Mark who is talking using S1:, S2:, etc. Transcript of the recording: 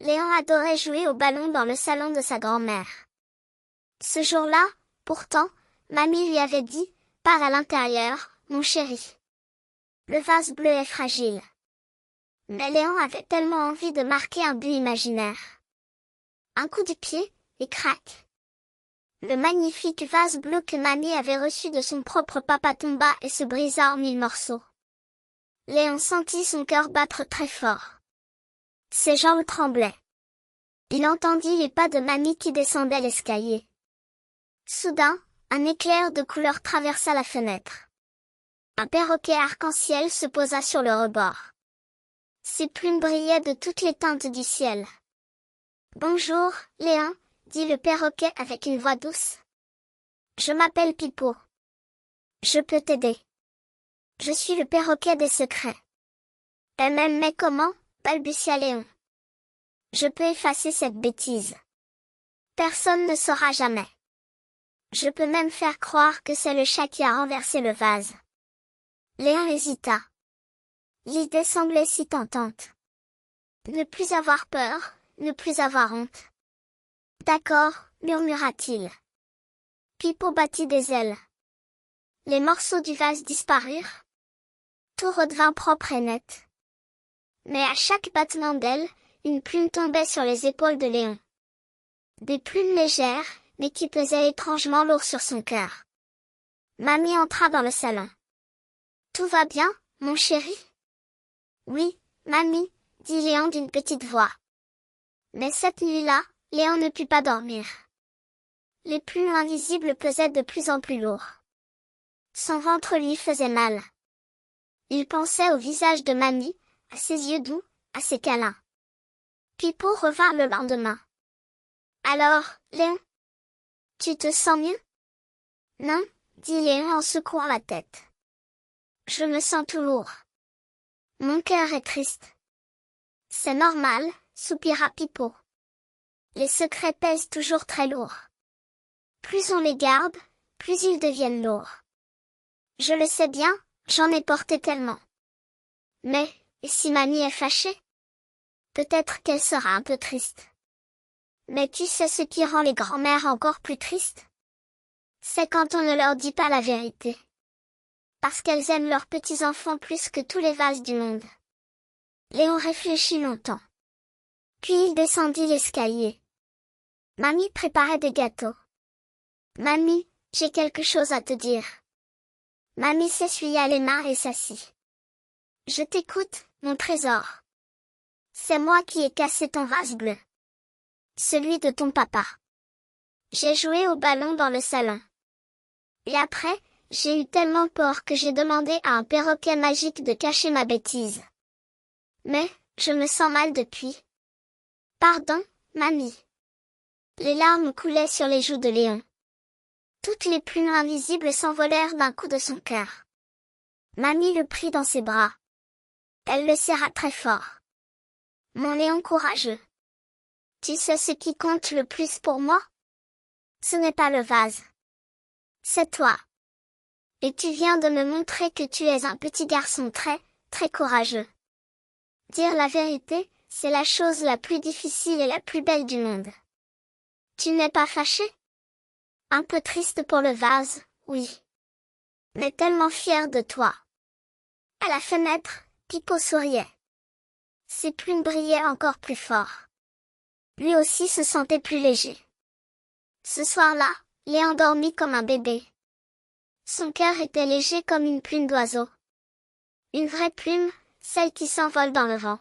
S1: Léon adorait jouer au ballon dans le salon de sa grand-mère. Ce jour-là, pourtant, mamie lui avait dit, « Pars à l'intérieur, mon chéri. Le vase bleu est fragile. » Mais Léon avait tellement envie de marquer un but imaginaire. Un coup de pied, et crac. Le magnifique vase bleu que mamie avait reçu de son propre papa tomba et se brisa en 1000 morceaux. Léon sentit son cœur battre très fort. Ses jambes tremblaient. Il entendit les pas de mamie qui descendaient l'escalier. Soudain, un éclair de couleur traversa la fenêtre. Un perroquet arc-en-ciel se posa sur le rebord. Ses plumes brillaient de toutes les teintes du ciel. « Bonjour, Léon, » dit le perroquet avec une voix douce. « Je m'appelle Pipo. Je peux t'aider. Je suis le perroquet des secrets. » « Mais comment ?» balbutia Léon. « Je peux effacer cette bêtise. Personne ne saura jamais. Je peux même faire croire que c'est le chat qui a renversé le vase. » Léon hésita. L'idée semblait si tentante. Ne plus avoir peur, ne plus avoir honte. « D'accord, » murmura-t-il. Pipo battit des ailes. Les morceaux du vase disparurent. Tout redevint propre et net. Mais à chaque battement d'aile, une plume tombait sur les épaules de Léon. Des plumes légères, mais qui pesaient étrangement lourd sur son cœur. Mamie entra dans le salon. « Tout va bien, mon chéri ?»« Oui, mamie, » dit Léon d'une petite voix. Mais cette nuit-là, Léon ne put pas dormir. Les plumes invisibles pesaient de plus en plus lourd. Son ventre lui faisait mal. Il pensait au visage de mamie, à ses yeux doux, à ses câlins. Pipo revint le lendemain. « Alors, Léon, tu te sens mieux ?»« Non, » dit Léon en secouant la tête. « Je me sens tout lourd. Mon cœur est triste. »« C'est normal, » soupira Pipo. « Les secrets pèsent toujours très lourd. Plus on les garde, plus ils deviennent lourds. Je le sais bien, j'en ai porté tellement. Mais, et si mamie est fâchée? Peut-être qu'elle sera un peu triste. Mais tu sais ce qui rend les grand-mères encore plus tristes? C'est quand on ne leur dit pas la vérité. Parce qu'elles aiment leurs petits-enfants plus que tous les vases du monde. » Léon réfléchit longtemps. Puis il descendit l'escalier. Mamie préparait des gâteaux. « Mamie, j'ai quelque chose à te dire. » Mamie s'essuya les mains et s'assit. « Je t'écoute, mon trésor. » « C'est moi qui ai cassé ton vase bleu. Celui de ton papa. J'ai joué au ballon dans le salon. Et après, j'ai eu tellement peur que j'ai demandé à un perroquet magique de cacher ma bêtise. Mais, je me sens mal depuis. Pardon, mamie. » Les larmes coulaient sur les joues de Léon. Toutes les plumes invisibles s'envolèrent d'un coup de son cœur. Mamie le prit dans ses bras. Elle le serra très fort. « Mon Léon courageux. Tu sais ce qui compte le plus pour moi? Ce n'est pas le vase. C'est toi. Et tu viens de me montrer que tu es un petit garçon très, très courageux. Dire la vérité, c'est la chose la plus difficile et la plus belle du monde. Tu n'es pas fâché? Un peu triste pour le vase, oui. Mais tellement fier de toi. » À la fenêtre, Pipo souriait. Ses plumes brillaient encore plus fort. Lui aussi se sentait plus léger. Ce soir-là, Léon dormit comme un bébé. Son cœur était léger comme une plume d'oiseau. Une vraie plume, celle qui s'envole dans le vent.